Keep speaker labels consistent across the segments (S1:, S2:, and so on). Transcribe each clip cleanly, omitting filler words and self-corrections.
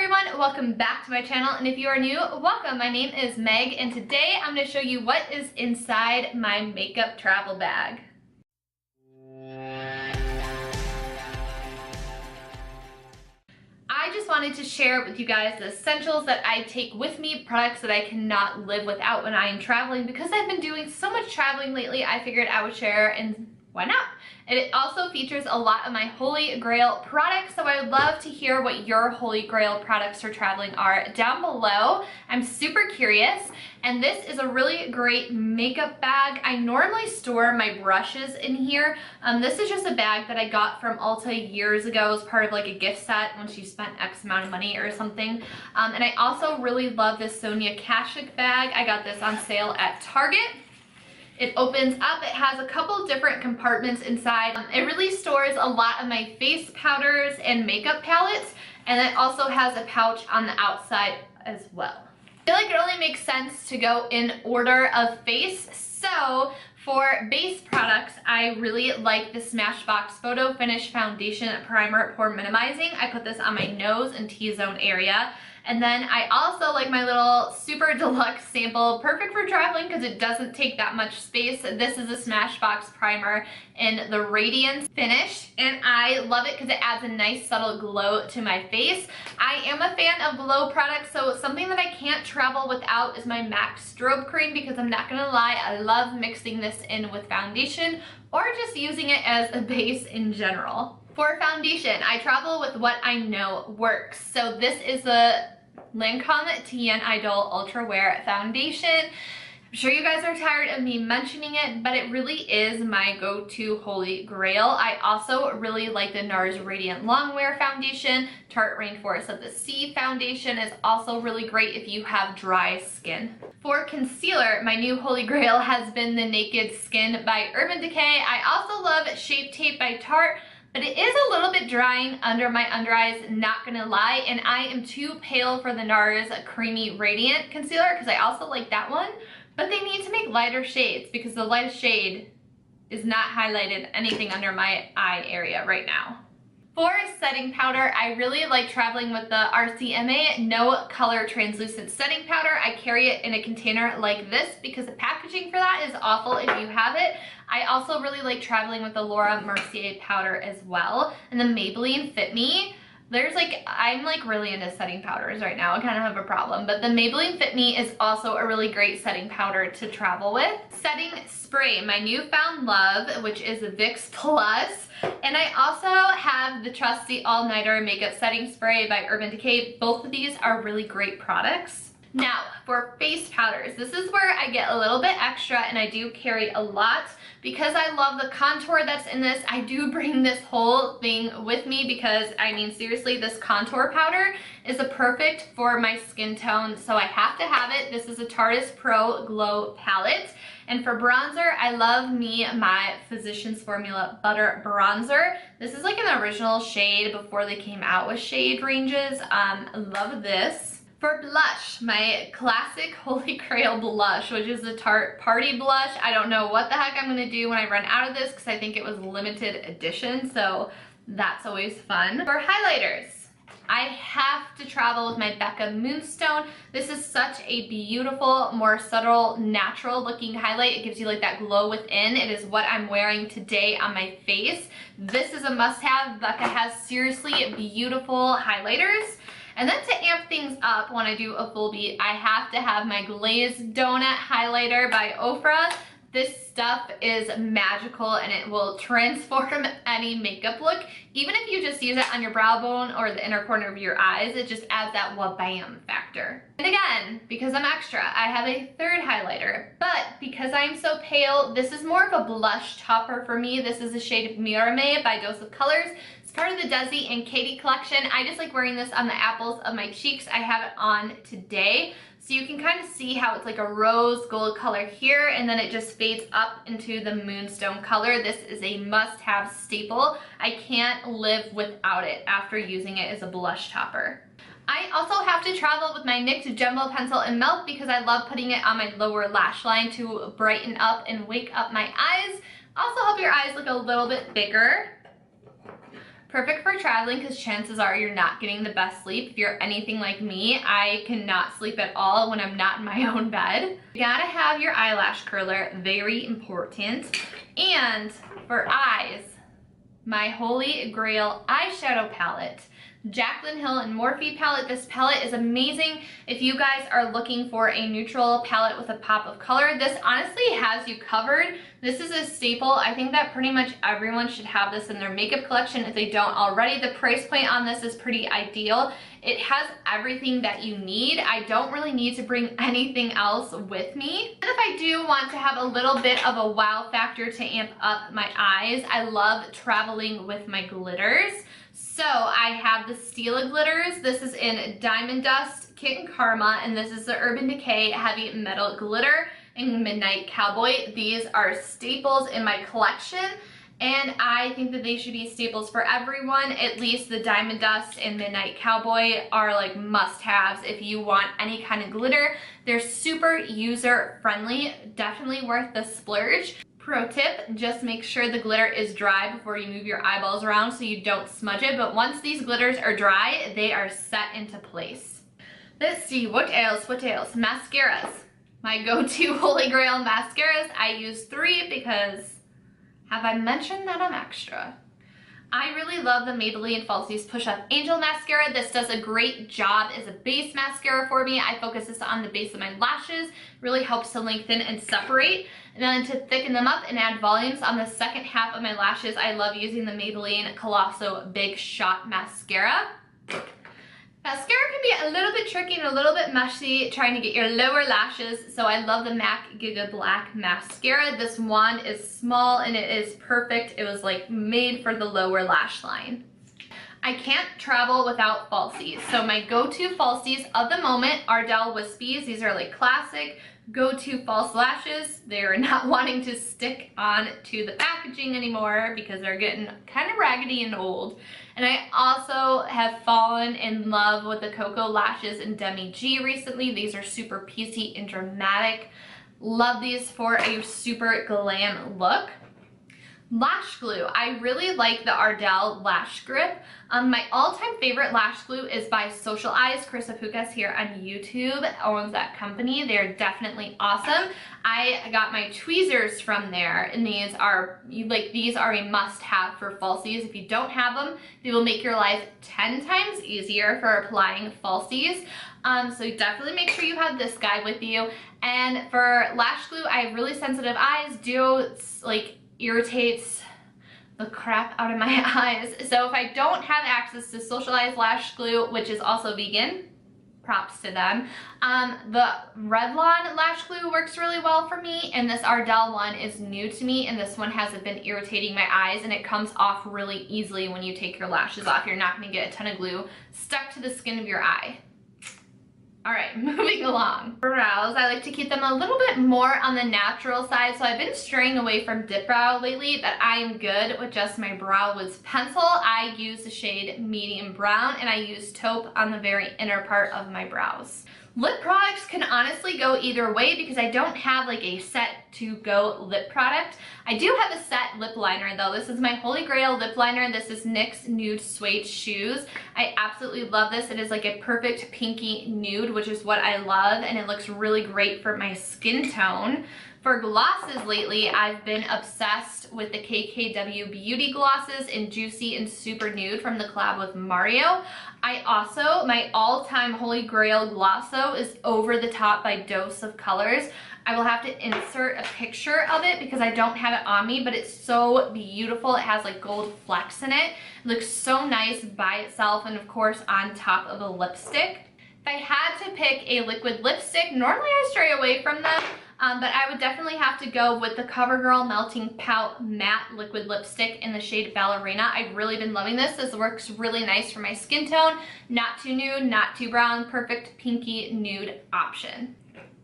S1: everyone, welcome back to my channel, and if you are new, welcome. My name is Meg, and today I'm going to show you what is inside my makeup travel bag. I just wanted to share with you guys the essentials that I take with me, products that I cannot live without when I am traveling. Because I've been doing so much traveling lately, I figured I would share, and why not? It also features a lot of my Holy Grail products, so I would love to hear what your Holy Grail products for traveling are down below. I'm super curious, and this is a really great makeup bag. I normally store my brushes in here. This is just a bag that I got from Ulta years ago as part of like a gift set once you spent X amount of money or something. And I also really love this Sonia Kashuk bag. I got this on sale at Target. It opens up, it has a couple different compartments inside. It really stores a lot of my face powders and makeup palettes, and it also has a pouch on the outside as well. I feel like it only makes sense to go in order of face, so for base products, I really like the Smashbox Photo Finish Foundation Primer Pore Minimizing. I put this on my nose and T-zone area. And then I also like my little super deluxe sample, perfect for traveling because it doesn't take that much space. This is a Smashbox primer in the Radiance finish, and I love it because it adds a nice subtle glow to my face. I am a fan of glow products, so something that I can't travel without is my MAC Strobe Cream, because I'm not gonna lie, I love mixing this in with foundation or just using it as a base in general. For foundation, I travel with what I know works. So this is the Lancome Tien Idol Ultra Wear Foundation. I'm sure you guys are tired of me mentioning it, but it really is my go-to Holy Grail. I also really like the NARS Radiant Longwear Foundation. Tarte Rainforest of the Sea Foundation is also really great if you have dry skin. For concealer, my new Holy Grail has been the Naked Skin by Urban Decay. I also love Shape Tape by Tarte, but it is a little bit drying under my under eyes, not gonna lie, and I am too pale for the NARS Creamy Radiant Concealer because I also like that one, but they need to make lighter shades because the lightest shade is not highlighted anything under my eye area right now. For setting powder, I really like traveling with the RCMA No Color Translucent Setting Powder. I carry it in a container like this because the packaging for that is awful if you have it. I also really like traveling with the Laura Mercier powder as well. And the Maybelline Fit Me. I'm like really into setting powders right now. I kind of have a problem, but the Maybelline Fit Me is also a really great setting powder to travel with. Setting spray, my newfound love, which is Vicks Plus. And I also have the trusty All Nighter Makeup Setting Spray by Urban Decay. Both of these are really great products. Now, for face powders, this is where I get a little bit extra, and I do carry a lot. Because I love the contour that's in this, I do bring this whole thing with me because, I mean, seriously, this contour powder is a perfect for my skin tone, so I have to have it. This is a Tarte Pro Glow palette. And for bronzer, I love me my Physicians Formula Butter Bronzer. This is like an original shade before they came out with shade ranges. I love this. For blush, my classic Holy Grail blush, which is the Tarte Party Blush. I don't know what the heck I'm gonna do when I run out of this because I think it was limited edition, so that's always fun. For highlighters, I have to travel with my Becca Moonstone. This is such a beautiful, more subtle, natural looking highlight. It gives you like that glow within. It is what I'm wearing today on my face. This is a must-have. Becca has seriously beautiful highlighters. And then to amp things up when I do a full beat, I have to have my Glazed Donut Highlighter by Ofra. This stuff is magical and it will transform any makeup look. Even if you just use it on your brow bone or the inner corner of your eyes, it just adds that wha-bam factor. And again, because I'm extra, I have a third highlighter. But because I'm so pale, this is more of a blush topper for me. This is the shade Mirame by Dose of Colors. It's part of the Desi and Katie collection. I just like wearing this on the apples of my cheeks. I have it on today. So you can kind of see how it's like a rose gold color here, and then it just fades up into the moonstone color. This is a must-have staple. I can't live without it after using it as a blush topper. I also have to travel with my NYX Jumbo Pencil in Milk because I love putting it on my lower lash line to brighten up and wake up my eyes. Also help your eyes look a little bit bigger. Perfect for traveling because chances are you're not getting the best sleep. If you're anything like me, I cannot sleep at all when I'm not in my own bed. You gotta have your eyelash curler, very important. And for eyes, my Holy Grail eyeshadow palette. Jaclyn Hill and Morphe palette. This palette is amazing if you guys are looking for a neutral palette with a pop of color. This honestly has you covered. This is a staple. I think that pretty much everyone should have this in their makeup collection if they don't already. The price point on this is pretty ideal. It has everything that you need. I don't really need to bring anything else with me. And if I do want to have a little bit of a wow factor to amp up my eyes, I love traveling with my glitters. So I have the Stila glitters. This is in Diamond Dust, Kit and Karma, and this is the Urban Decay Heavy Metal Glitter in Midnight Cowboy. These are staples in my collection, and I think that they should be staples for everyone. At least the Diamond Dust and Midnight Cowboy are like must-haves if you want any kind of glitter. They're super user-friendly, definitely worth the splurge. Pro tip, just make sure the glitter is dry before you move your eyeballs around so you don't smudge it, but once these glitters are dry, they are set into place. Let's see, what else? Mascaras. My go-to Holy Grail mascaras. I use 3 because, have I mentioned that I'm extra? I really love the Maybelline Falsies Push Up Angel Mascara. This does a great job as a base mascara for me. I focus this on the base of my lashes. Really helps to lengthen and separate. And then to thicken them up and add volumes on the second half of my lashes, I love using the Maybelline Colosso Big Shot Mascara. Mascara can be a little bit tricky and a little bit messy trying to get your lower lashes, so I love the MAC Giga Black Mascara. This wand is small and it is perfect. It was like made for the lower lash line. I can't travel without falsies, so my go-to falsies of the moment are Ardell Wispies. These are like classic go-to false lashes. They're not wanting to stick on to the packaging anymore because they're getting kind of raggedy and old. And I also have fallen in love with the Cocoa Lashes in Demi G recently. These are super piecey and dramatic. Love these for a super glam look. Lash glue. I really like the Ardell Lash Grip. My all-time favorite lash glue is by Social Eyes. Chris Apukas here on YouTube owns that company. They're definitely awesome. I got my tweezers from there, and these are a must-have for falsies. If you don't have them, they will make your life 10 times easier for applying falsies. So definitely make sure you have this guy with you. And for lash glue, I have really sensitive eyes. Irritates the crap out of my eyes. So if I don't have access to Social Eyes lash glue, which is also vegan, props to them, the Revlon lash glue works really well for me, and this Ardell one is new to me, and this one hasn't been irritating my eyes, and it comes off really easily when you take your lashes off. You're not going to get a ton of glue stuck to the skin of your eye. Alright, moving along. Brows, I like to keep them a little bit more on the natural side, so I've been straying away from dip brow lately, but I am good with just my Brow Wiz pencil. I use the shade Medium Brown, and I use taupe on the very inner part of my brows. Lip products can honestly go either way because I don't have like a set to go lip product. I do have a set lip liner though. This is my Holy Grail lip liner. This is NYX Nude Suede Shoes. I absolutely love this. It is like a perfect pinky nude, which is what I love, and it looks really great for my skin tone. For glosses lately, I've been obsessed with the KKW Beauty glosses in Juicy and Super Nude from the collab with Mario. My all-time Holy Grail glosso is Over the Top by Dose of Colors. I will have to insert a picture of it because I don't have it on me, but it's so beautiful. It has like gold flecks in it. It looks so nice by itself and of course on top of a lipstick. If I had to pick a liquid lipstick, normally I stray away from them, but I would definitely have to go with the CoverGirl Melting Pout Matte Liquid Lipstick in the shade Ballerina. I've really been loving this. This works really nice for my skin tone. Not too nude, not too brown, perfect pinky nude option.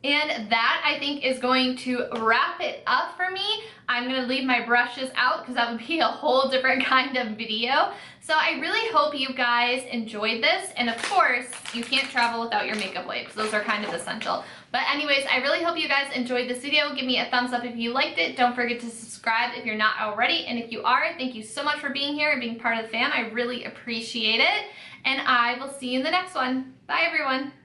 S1: And that, I think, is going to wrap it up for me. I'm gonna leave my brushes out because that would be a whole different kind of video. So I really hope you guys enjoyed this. And of course, you can't travel without your makeup wipes. Those are kind of essential. But anyways, I really hope you guys enjoyed this video. Give me a thumbs up if you liked it. Don't forget to subscribe if you're not already. And if you are, thank you so much for being here and being part of the fam. I really appreciate it. And I will see you in the next one. Bye, everyone.